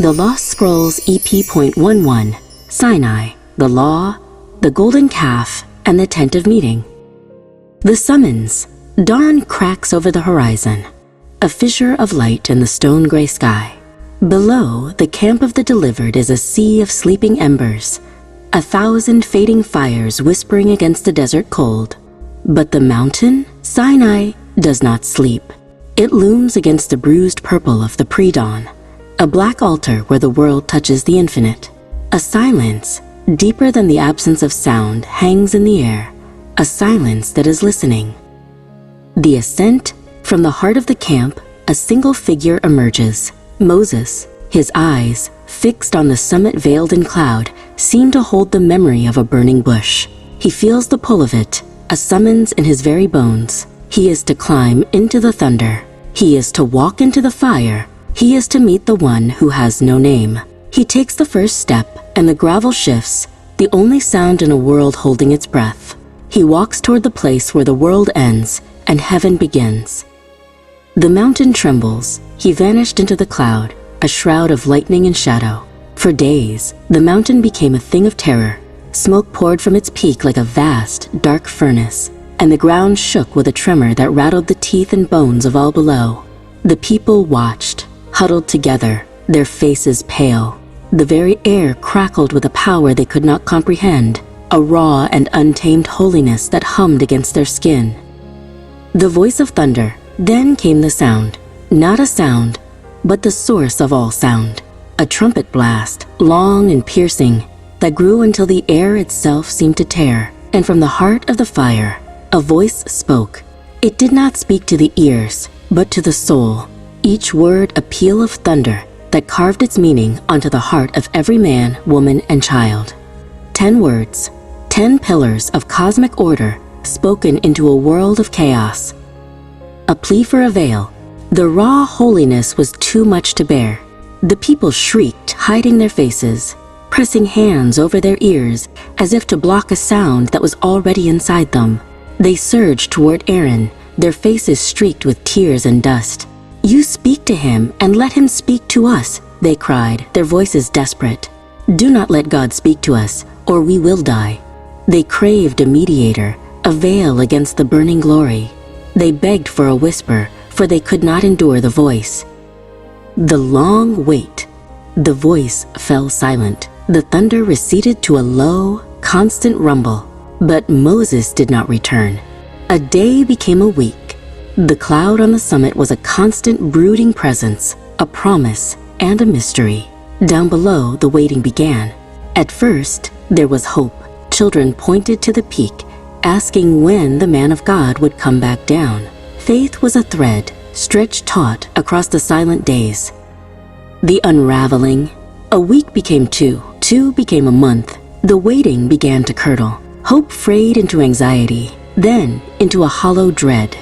The Lost Scrolls Ep.11, Sinai, the Law, the Golden Calf, and the Tent of Meeting. The summons. Dawn cracks over the horizon, a fissure of light in the stone-gray sky. Below, the camp of the delivered is a sea of sleeping embers, 1,000 fading fires whispering against the desert cold. But the mountain, Sinai, does not sleep. It looms against the bruised purple of the pre-dawn, a black altar where the world touches the infinite. A silence, deeper than the absence of sound, hangs in the air, a silence that is listening. The ascent. From the heart of the camp, a single figure emerges. Moses, his eyes, fixed on the summit veiled in cloud, seem to hold the memory of a burning bush. He feels the pull of it, a summons in his very bones. He is to climb into the thunder. He is to walk into the fire. He is to meet the one who has no name. He takes the first step, and the gravel shifts, the only sound in a world holding its breath. He walks toward the place where the world ends and heaven begins. The mountain trembles. He vanished into the cloud, a shroud of lightning and shadow. For days, the mountain became a thing of terror. Smoke poured from its peak like a vast, dark furnace, and the ground shook with a tremor that rattled the teeth and bones of all below. The people watched, huddled together, their faces pale. The very air crackled with a power they could not comprehend, a raw and untamed holiness that hummed against their skin. The voice of thunder. Then came the sound, not a sound, but the source of all sound. A trumpet blast, long and piercing, that grew until the air itself seemed to tear. And from the heart of the fire, a voice spoke. It did not speak to the ears, but to the soul. Each word a peal of thunder that carved its meaning onto the heart of every man, woman, and child. 10 words, 10 pillars of cosmic order spoken into a world of chaos. A plea for a veil. The raw holiness was too much to bear. The people shrieked, hiding their faces, pressing hands over their ears as if to block a sound that was already inside them. They surged toward Aaron, their faces streaked with tears and dust. "You speak to him and let him speak to us," they cried, their voices desperate. "Do not let God speak to us, or we will die." They craved a mediator, a veil against the burning glory. They begged for a whisper, for they could not endure the voice. The long wait. The voice fell silent. The thunder receded to a low, constant rumble. But Moses did not return. A day became a week. The cloud on the summit was a constant brooding presence, a promise, and a mystery. Down below, the waiting began. At first, there was hope. Children pointed to the peak, asking when the man of God would come back down. Faith was a thread, stretched taut across the silent days. The unraveling. A week became two. 2 became a month. The waiting began to curdle. Hope frayed into anxiety, then into a hollow dread.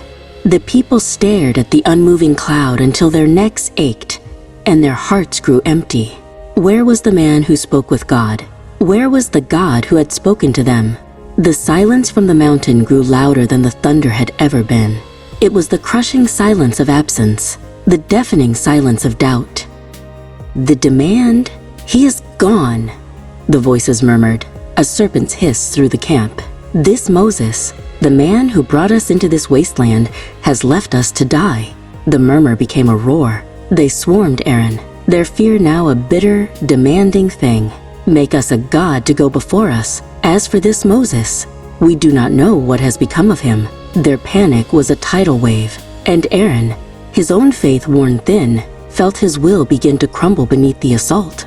The people stared at the unmoving cloud until their necks ached and their hearts grew empty. Where was the man who spoke with God? Where was the God who had spoken to them? The silence from the mountain grew louder than the thunder had ever been. It was the crushing silence of absence, the deafening silence of doubt. The demand, "He is gone," the voices murmured, a serpent's hiss through the camp. "This Moses, the man who brought us into this wasteland, has left us to die." The murmur became a roar. They swarmed Aaron, their fear now a bitter, demanding thing. "Make us a god to go before us. As for this Moses, we do not know what has become of him." Their panic was a tidal wave, and Aaron, his own faith worn thin, felt his will begin to crumble beneath the assault.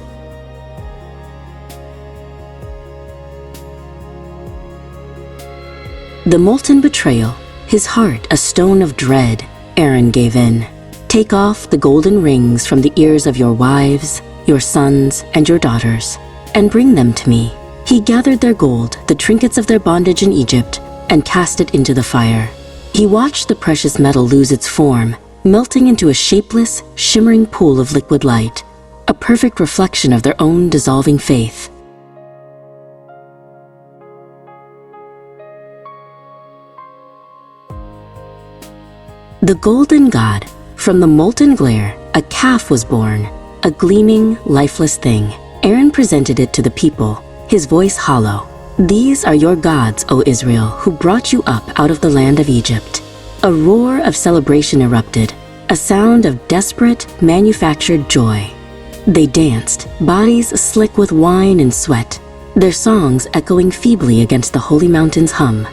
The molten betrayal, his heart a stone of dread. Aaron gave in. "Take off the golden rings from the ears of your wives, your sons, and your daughters, and bring them to me." He gathered their gold, the trinkets of their bondage in Egypt, and cast it into the fire. He watched the precious metal lose its form, melting into a shapeless, shimmering pool of liquid light, a perfect reflection of their own dissolving faith. The golden god. From the molten glare, a calf was born. a gleaming, lifeless thing. Aaron presented it to the people, his voice hollow. "These are your gods, O Israel, who brought you up out of the land of Egypt." A roar of celebration erupted, a sound of desperate, manufactured joy. They danced, bodies slick with wine and sweat, their songs echoing feebly against the holy mountain's hum.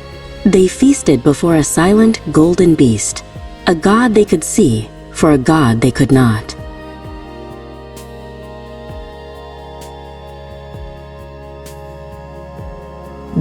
They feasted before a silent golden beast, a god they could see, for a god they could not.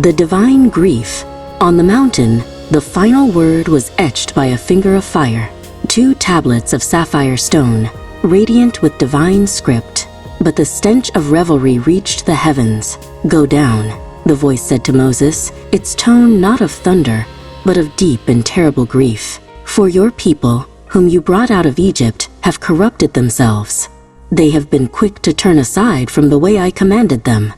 The divine grief. On the mountain, the final word was etched by a finger of fire, 2 tablets of sapphire stone, radiant with divine script. But the stench of revelry reached the heavens. "Go down," the voice said to Moses, its tone not of thunder, but of deep and terrible grief. "For your people, whom you brought out of Egypt, have corrupted themselves. They have been quick to turn aside from the way I commanded them."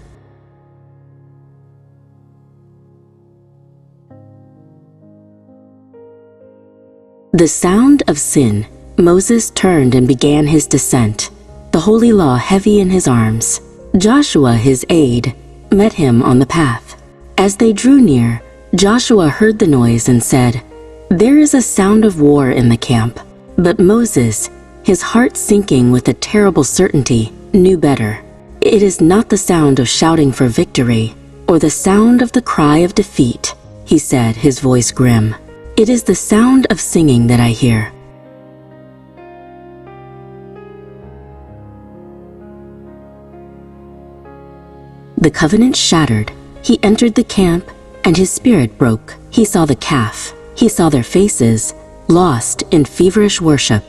The sound of sin. Moses turned and began his descent, the holy law heavy in his arms. Joshua, his aide, met him on the path. As they drew near, Joshua heard the noise and said, "There is a sound of war in the camp." But Moses, his heart sinking with a terrible certainty, knew better. "It is not the sound of shouting for victory, or the sound of the cry of defeat," he said, his voice grim. "It is the sound of singing that I hear." The covenant shattered. He entered the camp, and his spirit broke. He saw the calf. He saw their faces, lost in feverish worship.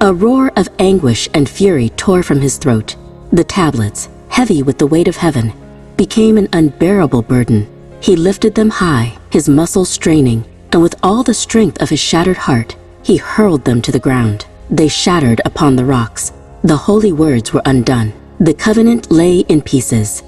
A roar of anguish and fury tore from his throat. The tablets, heavy with the weight of heaven, became an unbearable burden. He lifted them high, his muscles straining, and with all the strength of his shattered heart, he hurled them to the ground. They shattered upon the rocks. The holy words were undone. The covenant lay in pieces.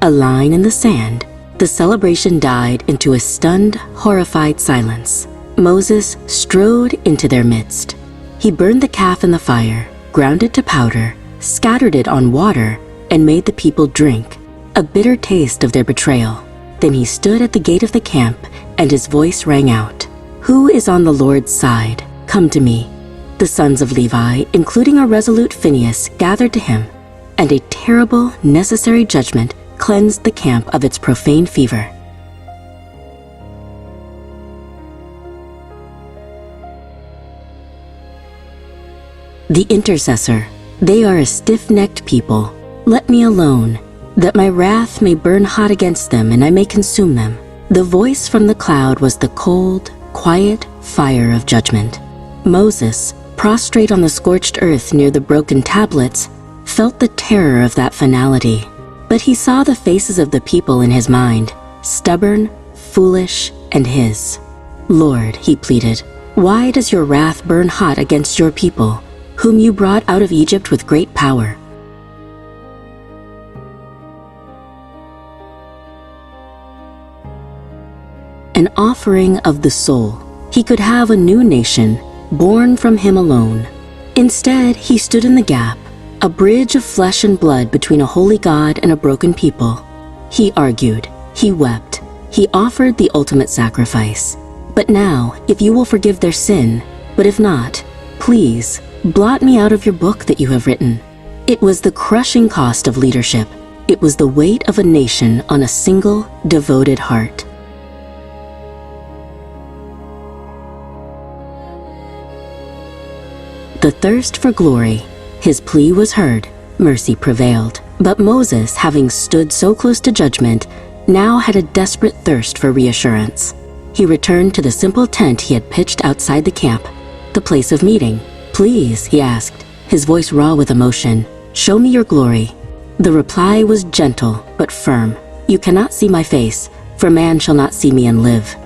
A line in the sand. The celebration died into a stunned, horrified silence. Moses strode into their midst. He burned the calf in the fire, ground it to powder, scattered it on water, and made the people drink, a bitter taste of their betrayal. Then he stood at the gate of the camp, and his voice rang out, "Who is on the Lord's side? Come to me." The sons of Levi, including a resolute Phinehas, gathered to him, and a terrible, necessary judgment cleansed the camp of its profane fever. The intercessor. They are a stiff-necked people. Let me alone, that my wrath may burn hot against them and I may consume them. The voice from the cloud was the cold, quiet fire of judgment. Moses, prostrate on the scorched earth near the broken tablets, felt the terror of that finality. But he saw the faces of the people in his mind, stubborn, foolish, and his. "Lord," he pleaded, "why does your wrath burn hot against your people, whom you brought out of Egypt with great power?" An offering of the soul. He could have a new nation, born from him alone. Instead, he stood in the gap, a bridge of flesh and blood between a holy God and a broken people. He argued, he wept, he offered the ultimate sacrifice. "But now, if you will forgive their sin, but if not, please, blot me out of your book that you have written." It was the crushing cost of leadership. It was the weight of a nation on a single, devoted heart. The thirst for glory. His plea was heard, mercy prevailed. But Moses, having stood so close to judgment, now had a desperate thirst for reassurance. He returned to the simple tent he had pitched outside the camp, the place of meeting. "Please," he asked, his voice raw with emotion, "show me your glory." The reply was gentle but firm. "You cannot see my face, for man shall not see me and live."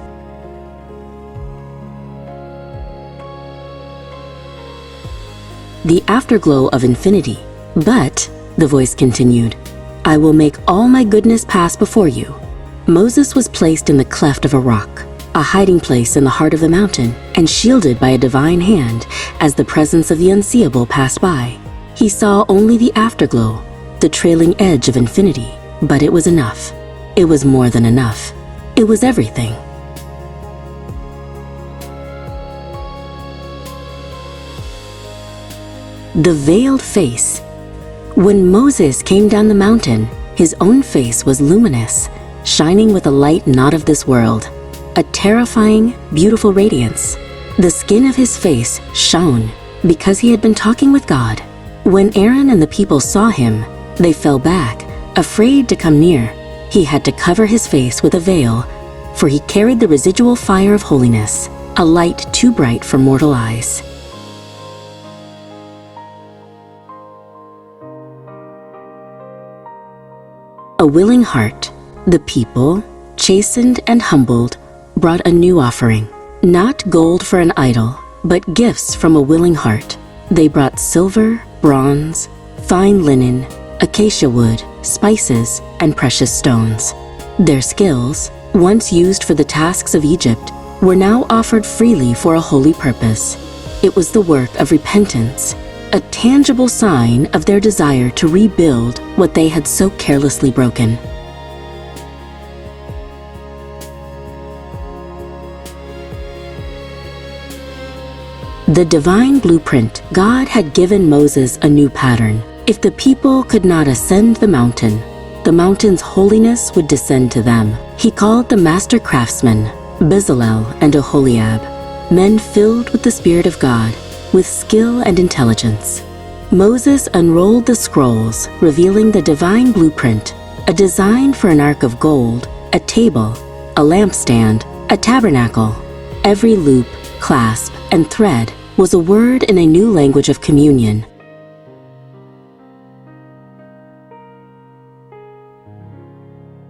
The afterglow of infinity. "But," the voice continued, "I will make all my goodness pass before you." Moses was placed in the cleft of a rock. a hiding place in the heart of the mountain and shielded by a divine hand as the presence of the unseeable passed by. He saw only the afterglow, the trailing edge of infinity, but it was enough. It was more than enough. It was everything. The veiled face. When Moses came down the mountain, his own face was luminous, shining with a light not of this world, a terrifying, beautiful radiance. The skin of his face shone because he had been talking with God. When Aaron and the people saw him, they fell back, afraid to come near. He had to cover his face with a veil, for he carried the residual fire of holiness, a light too bright for mortal eyes. A willing heart. The people, chastened and humbled, brought a new offering. Not gold for an idol, but gifts from a willing heart. They brought silver, bronze, fine linen, acacia wood, spices, and precious stones. Their skills, once used for the tasks of Egypt, were now offered freely for a holy purpose. It was the work of repentance, a tangible sign of their desire to rebuild what they had so carelessly broken. The divine blueprint. God had given Moses a new pattern. If the people could not ascend the mountain's holiness would descend to them. He called the master craftsmen, Bezalel and Oholiab, men filled with the Spirit of God, with skill and intelligence. Moses unrolled the scrolls, revealing the divine blueprint, a design for an ark of gold, a table, a lampstand, a tabernacle. Every loop, clasp, and thread was a word in a new language of communion.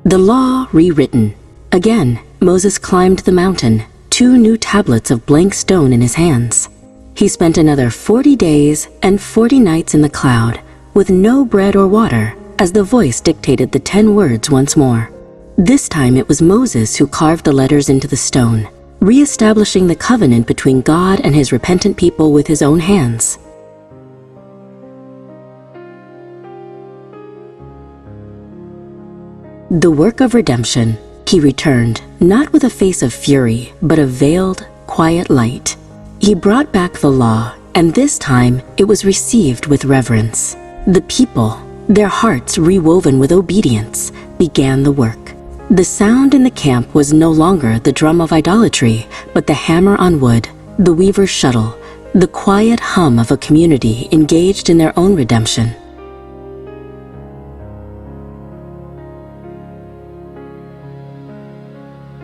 The law rewritten. Again, Moses climbed the mountain, 2 new tablets of blank stone in his hands. He spent another 40 days and 40 nights in the cloud, with no bread or water, as the voice dictated the 10 words once more. This time it was Moses who carved the letters into the stone, re-establishing the covenant between God and his repentant people with his own hands. The work of redemption. He returned, not with a face of fury, but a veiled, quiet light. He brought back the law, and this time it was received with reverence. The people, their hearts rewoven with obedience, began the work. The sound in the camp was no longer the drum of idolatry, but the hammer on wood, the weaver's shuttle, the quiet hum of a community engaged in their own redemption.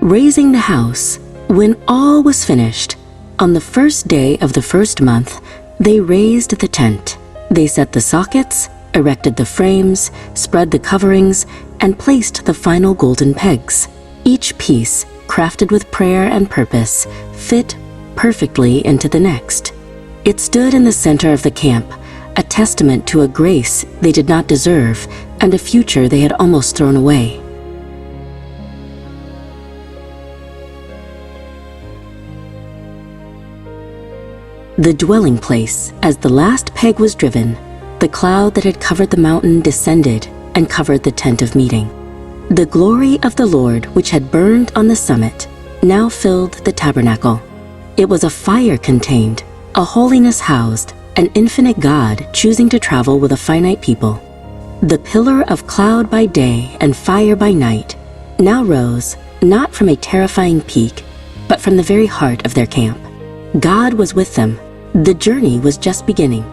Raising the house. When all was finished, on the first day of the first month, they raised the tent. They set the sockets, erected the frames, spread the coverings, and placed the final golden pegs. Each piece, crafted with prayer and purpose, fit perfectly into the next. It stood in the center of the camp, a testament to a grace they did not deserve and a future they had almost thrown away. The dwelling place. As the last peg was driven, the cloud that had covered the mountain descended and covered the tent of meeting. The glory of the Lord, which had burned on the summit, now filled the tabernacle. It was a fire contained, a holiness housed, an infinite God choosing to travel with a finite people. The pillar of cloud by day and fire by night now rose not from a terrifying peak, but from the very heart of their camp. God was with them. The journey was just beginning.